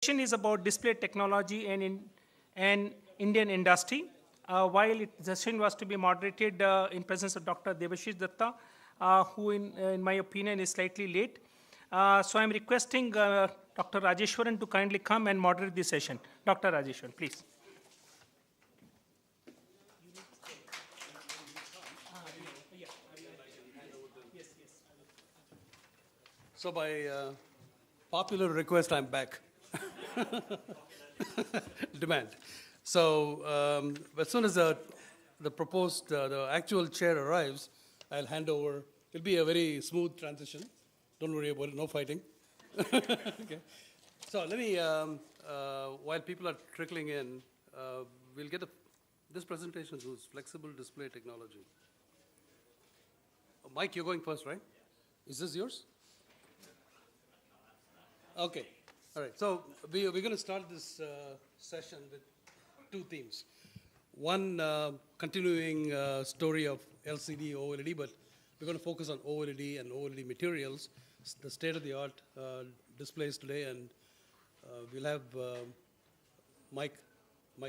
session is about display technology and Indian industry. While the session was to be moderated in presence of Dr. Debashish Datta, who in my opinion is slightly late. So I'm requesting Dr. Rajeshwaran to kindly come and moderate this session. Dr. Rajeshwaran, please. So by popular request, I'm back. Demand. So as soon as the proposed, the actual chair arrives, I'll hand over. It'll be a very smooth transition. Don't worry about it, no fighting. Okay. So let me, while people are trickling in, we'll get this presentation is flexible display technology. Mike, you're going first, right? Is this yours? Okay. All right. So we're going to start this session with two themes. One, continuing story of LCD, OLED, but we're going to focus on OLED and OLED materials, the state-of-the-art displays today, and we'll have Mike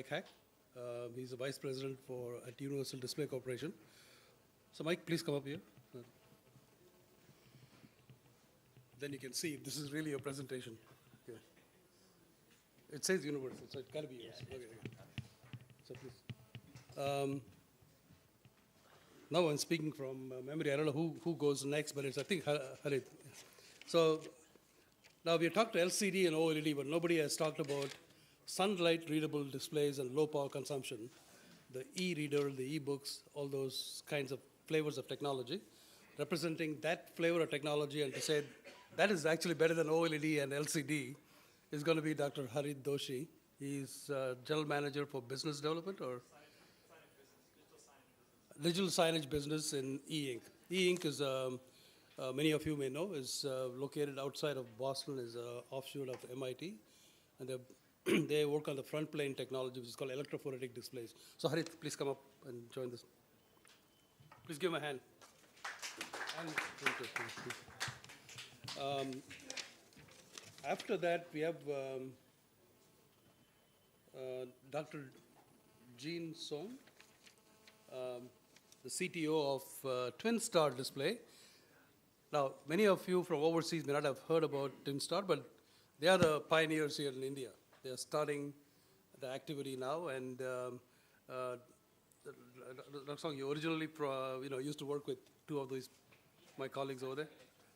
Hack. He's the Vice President at Universal Display Corporation. So Mike, please come up here. Then you can see if this is really a presentation. Okay. It says Universal, so it got to be yours. Yeah, okay. So please. Now I'm speaking from memory. I don't know who goes next, but it's, I think, Harit. So now we have talked to LCD and OLED, but nobody has talked about sunlight readable displays and low power consumption, the e-reader, the e-books, all those kinds of flavors of technology, representing that flavor of technology, and to say that is actually better than OLED and LCD is going to be Dr. Harit Doshi. He's General Manager for Business Development or Digital Signage Business in E-Ink. E-Ink is, many of you may know, is located outside of Boston, is an offshoot of MIT, and they work on the front plane technology, which is called electrophoretic displays. So Harit, please come up and join this. Please give him a hand. After that, we have Dr. Jean Song, the CTO of Twin Star Display. Now, many of you from overseas may not have heard about Twin Star, but they are the pioneers here in India. They are starting the activity now, and Dr. Song, you originally used to work with two of these my colleagues over there,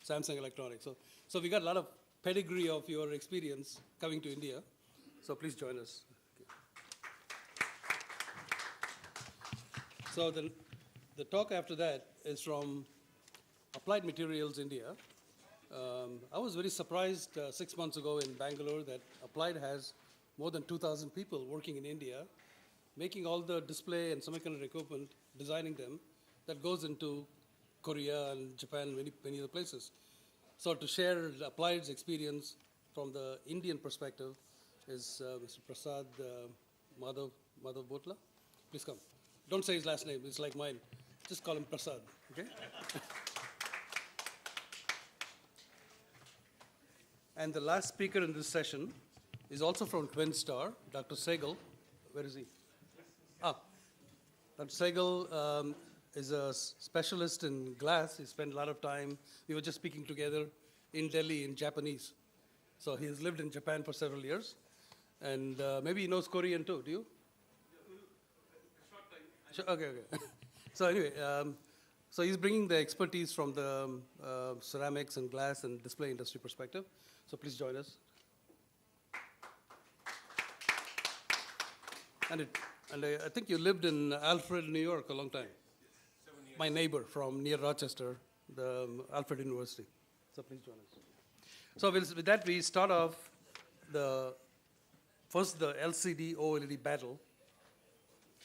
Samsung Electronics. So we got a lot of pedigree of your experience coming to India. So please join us. Okay. So the talk after that is from Applied Materials India. I was very surprised 6 months ago in Bangalore that Applied has more than 2,000 people working in India, making all the display and semiconductor equipment, designing them, that goes into Korea and Japan, many other places. So to share Applied's experience from the Indian perspective is Mr. Prasad Madhav Botla. Please come. Don't say his last name, it's like mine. Just call him Prasad, okay? And the last speaker in this session is also from Twin Star, Dr. Sehgal. Where is he? Dr. Sehgal is a specialist in glass. He spent a lot of time, we were just speaking together in Delhi in Japanese. So he has lived in Japan for several years. And maybe he knows Korean too, do you? Short time. Okay. So anyway, so he's bringing the expertise from the ceramics and glass and display industry perspective. So please join us. And I think you lived in Alfred, New York a long time. My neighbor from near Rochester, the Alfred University. So please join us. So with that, we start off first the LCD OLED battle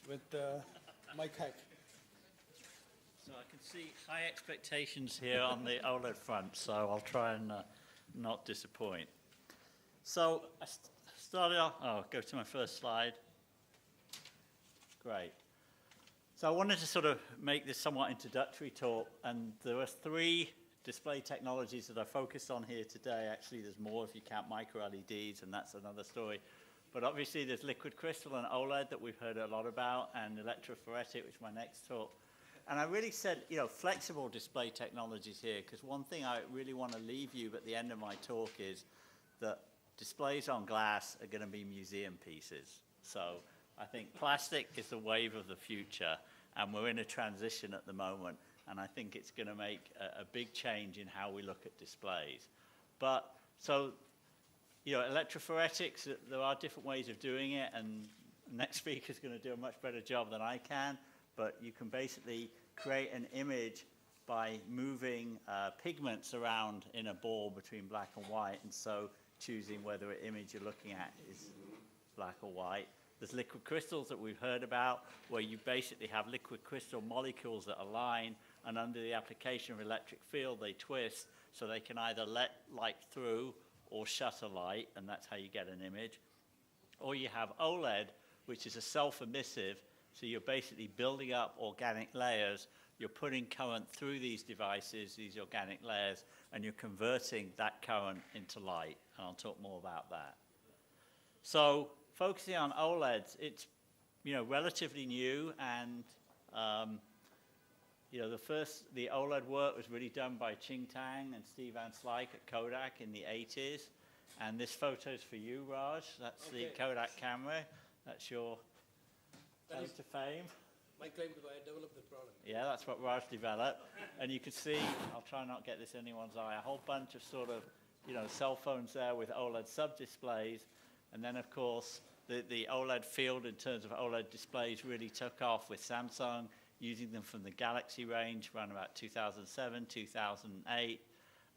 with Mike Hack. So I can see high expectations here on the OLED front, so I'll try and not disappoint. So I started off, go to my first slide. Great. So I wanted to sort of make this somewhat introductory talk, and there are three display technologies that are focused on here today. Actually, there's more if you count micro LEDs, and that's another story. But obviously, there's liquid crystal and OLED that we've heard a lot about, and electrophoretic, which is my next talk. And I really said, flexible display technologies here, because one thing I really want to leave you at the end of my talk is that displays on glass are going to be museum pieces. So I think plastic is the wave of the future, and we're in a transition at the moment, and I think it's going to make a big change in how we look at displays. But so, electrophoretics, there are different ways of doing it, and the next speaker is going to do a much better job than I can, but you can basically create an image by moving pigments around in a ball between black and white, and so choosing whether an image you're looking at is black or white. There's liquid crystals that we've heard about, where you basically have liquid crystal molecules that align, and under the application of electric field, they twist, so they can either let light through or shutter light, and that's how you get an image. Or you have OLED, which is a self-emissive, so you're basically building up organic layers, you're putting current through these devices, these organic layers, and you're converting that current into light, and I'll talk more about that. So focusing on OLEDs, it's relatively new, and the OLED work was really done by Ching Tang and Steve Van Slyke at Kodak in the 80s. And this photo's for you, Raj. That's the Kodak camera. That's your claim to fame. My claim to I developed the product. Yeah, that's what Raj developed. And you can see, I'll try not to get this in anyone's eye, a whole bunch of sort of, cell phones there with OLED sub-displays. And then, of course, the OLED field in terms of OLED displays really took off with Samsung, using them from the Galaxy range around about 2007, 2008.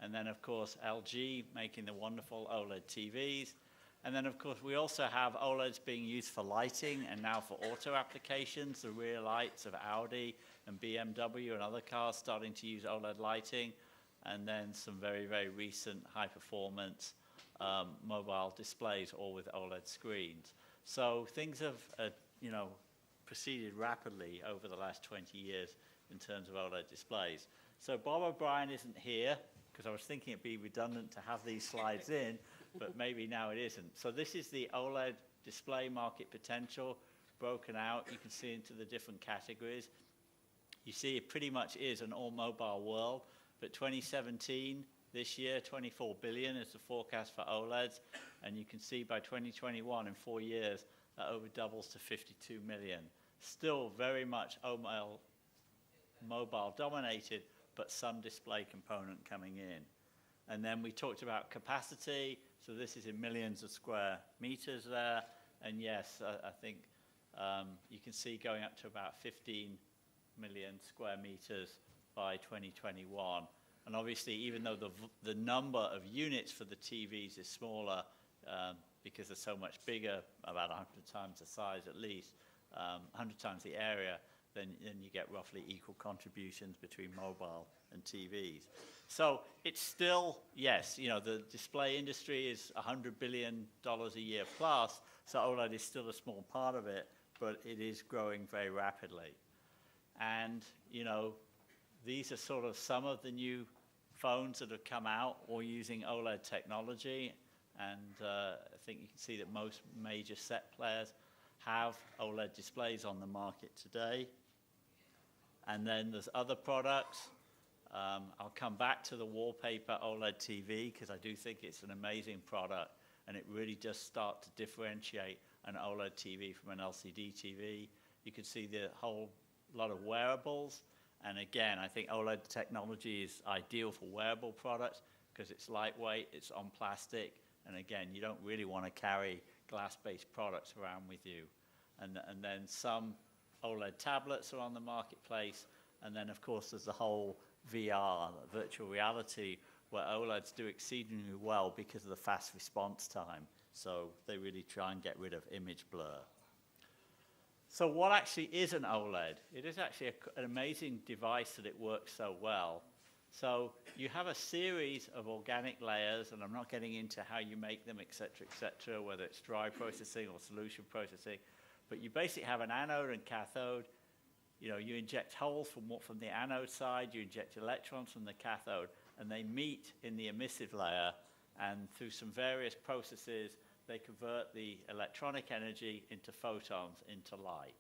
And then, of course, LG making the wonderful OLED TVs. And then, of course, we also have OLEDs being used for lighting and now for auto applications. The rear lights of Audi and BMW and other cars starting to use OLED lighting. And then some very, very recent high-performance mobile displays, all with OLED screens. So things have, proceeded rapidly over the last 20 years in terms of OLED displays. So Bob O'Brien isn't here, because I was thinking it'd be redundant to have these slides in, but maybe now it isn't. So this is the OLED display market potential broken out. You can see into the different categories. You see it pretty much is an all-mobile world, but 2017, this year, 24 billion is the forecast for OLEDs, and you can see by 2021, in 4 years, that over doubles to 52 million. Still very much mobile dominated, but some display component coming in. And then we talked about capacity, so this is in millions of square meters there, and yes, I think you can see going up to about 15 million square meters by 2021. And obviously, even though the number of units for the TVs is smaller, because they're so much bigger, about 100 times the size at least, 100 times the area, then you get roughly equal contributions between mobile and TVs. So it's still, yes, the display industry is $100 billion a year plus, so OLED is still a small part of it, but it is growing very rapidly. And, these are sort of some of the new phones that have come out all using OLED technology. And I think you can see that most major set players have OLED displays on the market today. And then there's other products. I'll come back to the wallpaper OLED TV, because I do think it's an amazing product, and it really does start to differentiate an OLED TV from an LCD TV. You can see the whole lot of wearables. And again, I think OLED technology is ideal for wearable products because it's lightweight, it's on plastic, and again, you don't really want to carry glass-based products around with you. And then some OLED tablets are on the marketplace, and then of course there's the whole VR, virtual reality, where OLEDs do exceedingly well because of the fast response time. So they really try and get rid of image blur. So what actually is an OLED? It is actually an amazing device that it works so well. So you have a series of organic layers, and I'm not getting into how you make them, et cetera, whether it's dry processing or solution processing, but you basically have an anode and cathode. You inject holes from the anode side, you inject electrons from the cathode, and they meet in the emissive layer, and through some various processes, they convert the electronic energy into photons, into light.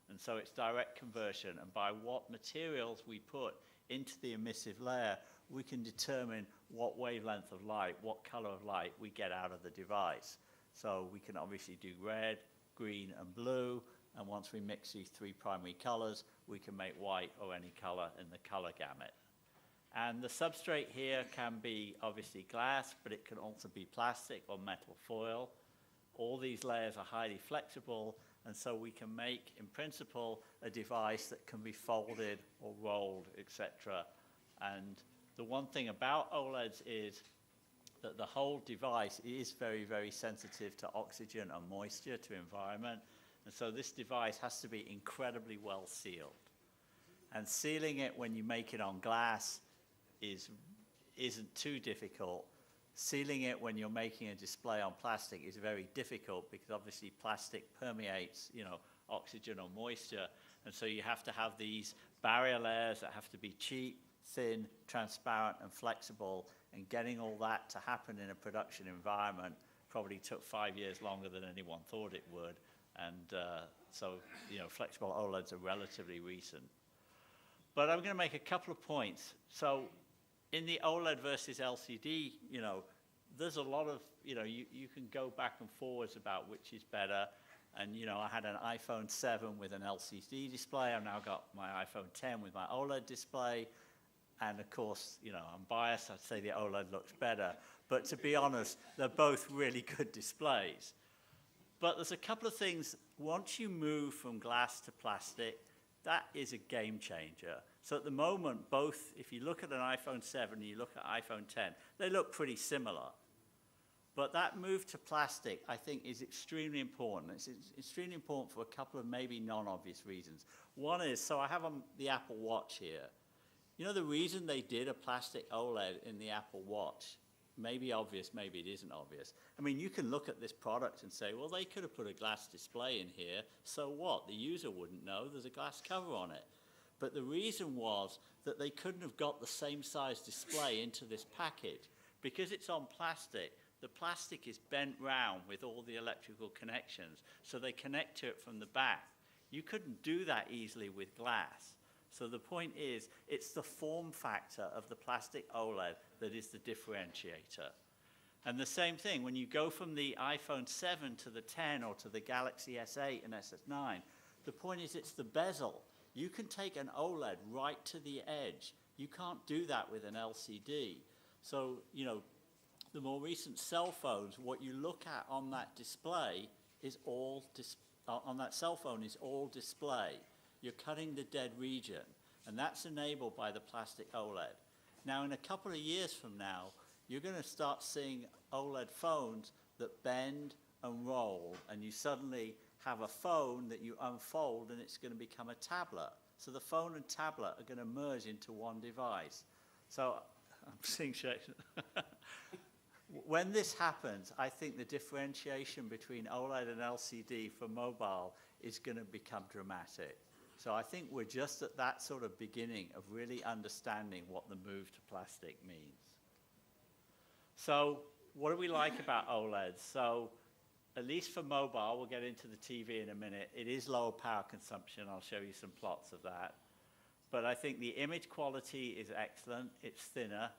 And so it's direct conversion, and by what materials we put into the emissive layer, we can determine what wavelength of light, what color of light we get out of the device. So we can obviously do red, green, and blue, and once we mix these three primary colors, we can make white or any color in the color gamut. And the substrate here can be obviously glass, but it can also be plastic or metal foil. All these layers are highly flexible, and so we can make, in principle, a device that can be folded or rolled, etc. And the one thing about OLEDs is that the whole device is very, very sensitive to oxygen and moisture, to environment. And so this device has to be incredibly well sealed. And sealing it when you make it on glass isn't too difficult. Sealing it when you're making a display on plastic is very difficult because obviously plastic permeates, oxygen or moisture. And so you have to have these barrier layers that have to be cheap, thin, transparent, and flexible. And getting all that to happen in a production environment probably took 5 years longer than anyone thought it would. And so, flexible OLEDs are relatively recent. But I'm going to make a couple of points. So in the OLED versus LCD, there's a lot of, you can go back and forwards about which is better. And, I had an iPhone 7 with an LCD display. I've now got my iPhone 10 with my OLED display. And of course, I'm biased. I'd say the OLED looks better. But to be honest, they're both really good displays. But there's a couple of things. Once you move from glass to plastic, that is a game changer. So at the moment, both, if you look at an iPhone 7 and you look at iPhone 10, they look pretty similar. But that move to plastic, I think, is extremely important. It's extremely important for a couple of maybe non-obvious reasons. One is, so I have on the Apple Watch here. The reason they did a plastic OLED in the Apple Watch, maybe obvious, maybe it isn't obvious. I mean, you can look at this product and say, well, they could have put a glass display in here, so what? The user wouldn't know there's a glass cover on it. But the reason was that they couldn't have got the same size display into this package. Because it's on plastic, the plastic is bent round with all the electrical connections, so they connect to it from the back. You couldn't do that easily with glass. So the point is, it's the form factor of the plastic OLED that is the differentiator. And the same thing, when you go from the iPhone 7 to the 10 or to the Galaxy S8 and S9, the point is it's the bezel. You can take an OLED right to the edge. You can't do that with an LCD. So, the more recent cell phones, what you look at on that display is all on that cell phone is all display. You're cutting the dead region, and that's enabled by the plastic OLED. Now, in a couple of years from now, you're going to start seeing OLED phones that bend and roll, and you suddenly have a phone that you unfold, and it's going to become a tablet. So the phone and tablet are going to merge into one device. So I'm seeing Shakespeare. When this happens, I think the differentiation between OLED and LCD for mobile is going to become dramatic. So I think we're just at that sort of beginning of really understanding what the move to plastic means. So what do we like about OLEDs? So at least for mobile, we'll get into the TV in a minute, it is lower power consumption. I'll show you some plots of that. But I think the image quality is excellent. It's thinner.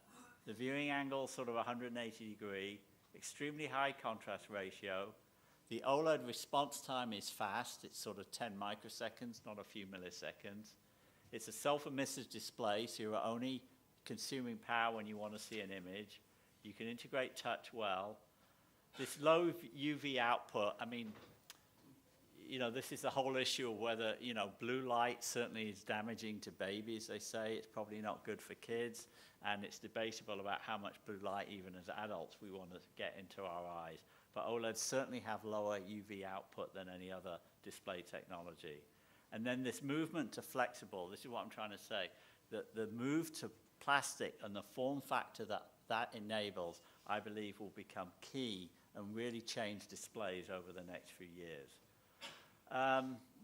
The viewing angle sort of 180 degree, extremely high contrast ratio. The OLED response time is fast. It's sort of 10 microseconds, not a few milliseconds. It's a self-emissive display, so you're only consuming power when you want to see an image. You can integrate touch well. This low UV output, I mean, this is the whole issue of whether, blue light certainly is damaging to babies, they say. It's probably not good for kids, and it's debatable about how much blue light, even as adults, we want to get into our eyes. But OLEDs certainly have lower UV output than any other display technology. And then this movement to flexible, this is what I'm trying to say, that the move to plastic and the form factor that enables, I believe, will become key and really change displays over the next few years.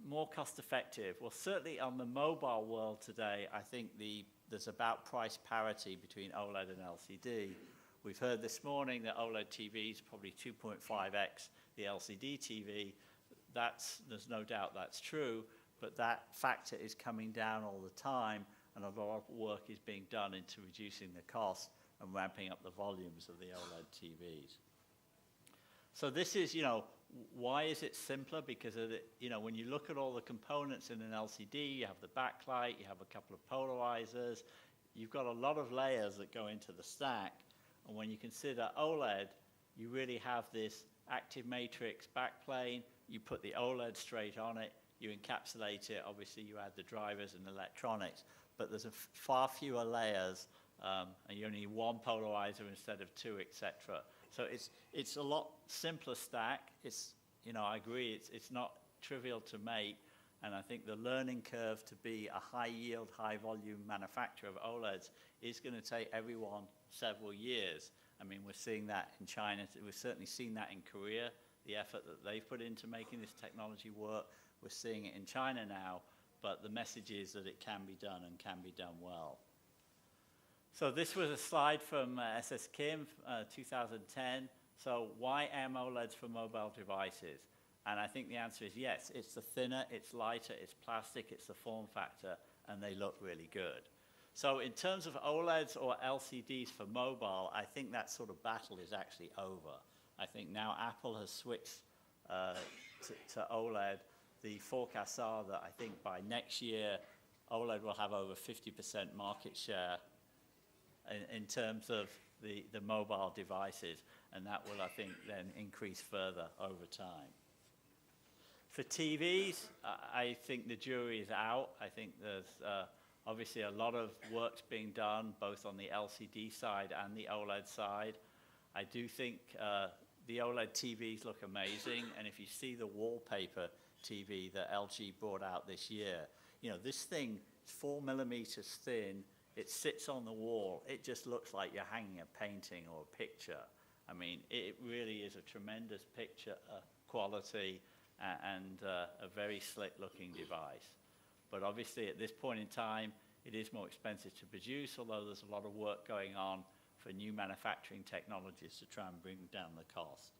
More cost effective. Well, certainly on the mobile world today, I think the there's about price parity between OLED and LCD. We've heard this morning that OLED TV is probably 2.5x the LCD TV. There's no doubt that's true, but that factor is coming down all the time, and a lot of work is being done into reducing the cost and ramping up the volumes of the OLED TVs. So this is, why is it simpler? Because of when you look at all the components in an LCD, you have the backlight, you have a couple of polarizers, you've got a lot of layers that go into the stack. And when you consider OLED, you really have this active matrix backplane, you put the OLED straight on it, you encapsulate it, obviously you add the drivers and electronics, but there's far fewer layers, and you only need one polarizer instead of two, etc. So it's a lot simpler stack. I agree, it's not trivial to make, and I think the learning curve to be a high yield, high volume manufacturer of OLEDs is going to take everyone several years. I mean, we're seeing that in China. We've certainly seen that in Korea, the effort that they've put into making this technology work. We're seeing it in China now, but the message is that it can be done and can be done well. So this was a slide from SS Kim, 2010. So why AMOLEDs for mobile devices? And I think the answer is yes. It's the thinner, it's lighter, it's plastic, it's the form factor, and they look really good. So in terms of OLEDs or LCDs for mobile, I think that sort of battle is actually over. I think now Apple has switched to OLED. The forecasts are that I think by next year, OLED will have over 50% market share in terms of the mobile devices, and that will, I think, then increase further over time. For TVs, I think the jury is out. I think there's obviously a lot of work's being done, both on the LCD side and the OLED side. I do think the OLED TVs look amazing, and if you see the wallpaper TV that LG brought out this year, this thing is 4 millimeters thin. It sits on the wall. It just looks like you're hanging a painting or a picture. I mean, it really is a tremendous picture quality and a very slick-looking device. But obviously, at this point in time, it is more expensive to produce, although there's a lot of work going on for new manufacturing technologies to try and bring down the cost.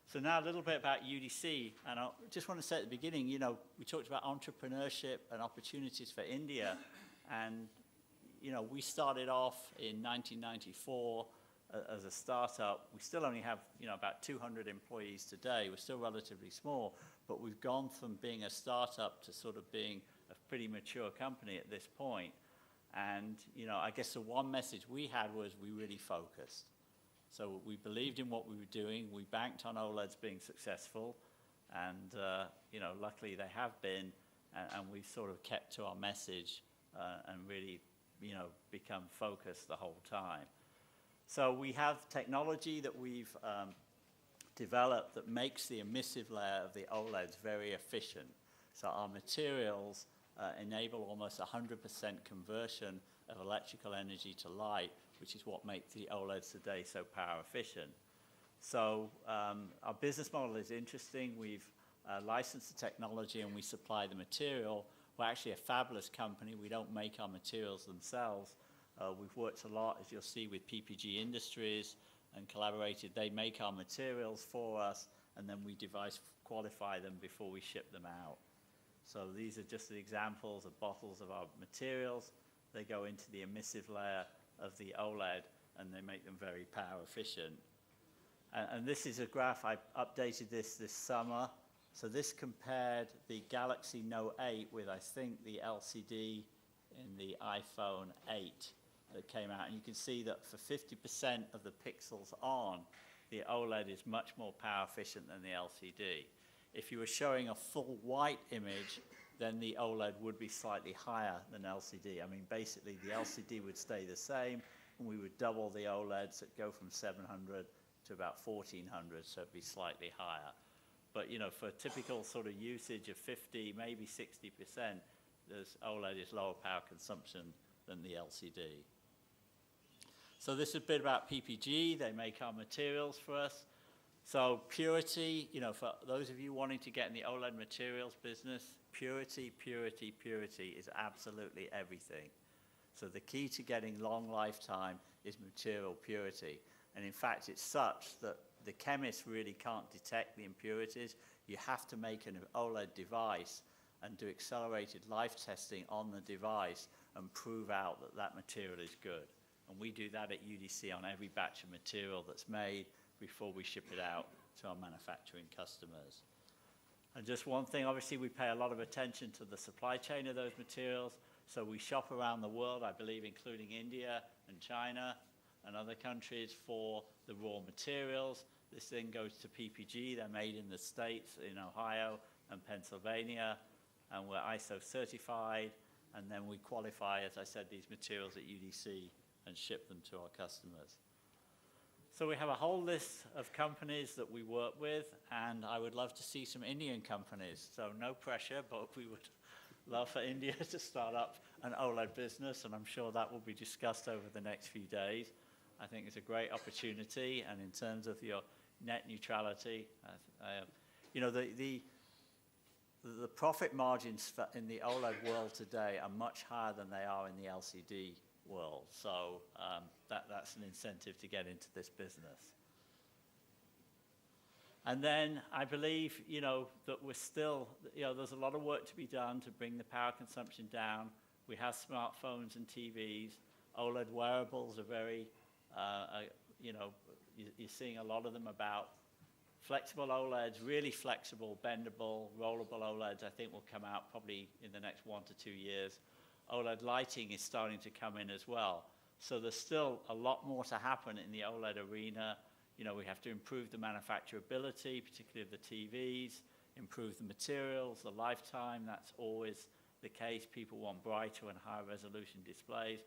So now a little bit about UDC, and I just want to say at the beginning, we talked about entrepreneurship and opportunities for India, and we started off in 1994 as a startup. We still only have, about 200 employees today. We're still relatively small, but we've gone from being a startup to sort of being a pretty mature company at this point. And, I guess the one message we had was we really focused. So we believed in what we were doing. We banked on OLEDs being successful, and, luckily they have been, and we've sort of kept to our message and really become focused the whole time. So we have technology that we've developed that makes the emissive layer of the OLEDs very efficient. So our materials enable almost 100% conversion of electrical energy to light, which is what makes the OLEDs today so power efficient. So our business model is interesting. We've licensed the technology and we supply the material. We're actually a fabless company. We don't make our materials themselves. We've worked a lot, as you'll see, with PPG Industries and collaborated. They make our materials for us, and then we device qualify them before we ship them out. So these are just the examples of bottles of our materials. They go into the emissive layer of the OLED, and they make them very power efficient. And this is a graph. I updated this summer. So this compared the Galaxy Note 8 with, I think, the LCD in the iPhone 8 that came out. And you can see that for 50% of the pixels on, the OLED is much more power efficient than the LCD. If you were showing a full white image, then the OLED would be slightly higher than LCD. I mean, basically, the LCD would stay the same, and we would double the OLEDs that go from 700 to about 1400, so it'd be slightly higher. But, for typical sort of usage of 50, maybe 60%, this OLED is lower power consumption than the LCD. So this is a bit about PPG. They make our materials for us. So purity, for those of you wanting to get in the OLED materials business, purity, purity, purity is absolutely everything. So the key to getting long lifetime is material purity. And in fact, it's such that the chemist really can't detect the impurities. You have to make an OLED device and do accelerated life testing on the device and prove out that that material is good. And we do that at UDC on every batch of material that's made before we ship it out to our manufacturing customers. And just one thing, obviously we pay a lot of attention to the supply chain of those materials. So we shop around the world, I believe, including India and China and other countries for the raw materials. This then goes to PPG. They're made in the States, in Ohio and Pennsylvania, and we're ISO certified. And then we qualify, as I said, these materials at UDC and ship them to our customers. So we have a whole list of companies that we work with, and I would love to see some Indian companies. So no pressure, but we would love for India to start up an OLED business, and I'm sure that will be discussed over the next few days. I think it's a great opportunity, and in terms of your net neutrality, you know, the profit margins in the OLED world today are much higher than they are in the LCD world. So that's an incentive to get into this business. And then I believe, you know, that we're still, you know, there's a lot of work to be done to bring the power consumption down. We have smartphones and TVs. OLED wearables are very, you know, you're seeing a lot of them about flexible OLEDs, really flexible, bendable, rollable OLEDs, I think will come out probably in the next 1 to 2 years. OLED lighting is starting to come in as well. So there's still a lot more to happen in the OLED arena. You know, we have to improve the manufacturability, particularly of the TVs, improve the materials, the lifetime. That's always the case. People want brighter and higher resolution displays.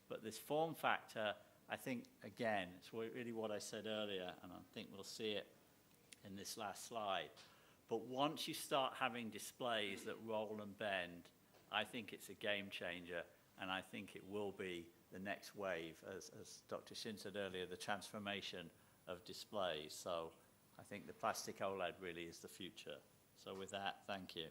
But this form factor, I think, again, it's really what I said earlier, and I think we'll see it in this last slide. But once you start having displays that roll and bend, I think it's a game changer, and I think it will be the next wave, as Dr. Shin said earlier, the transformation of displays. So I think the plastic OLED really is the future. So with that, thank you.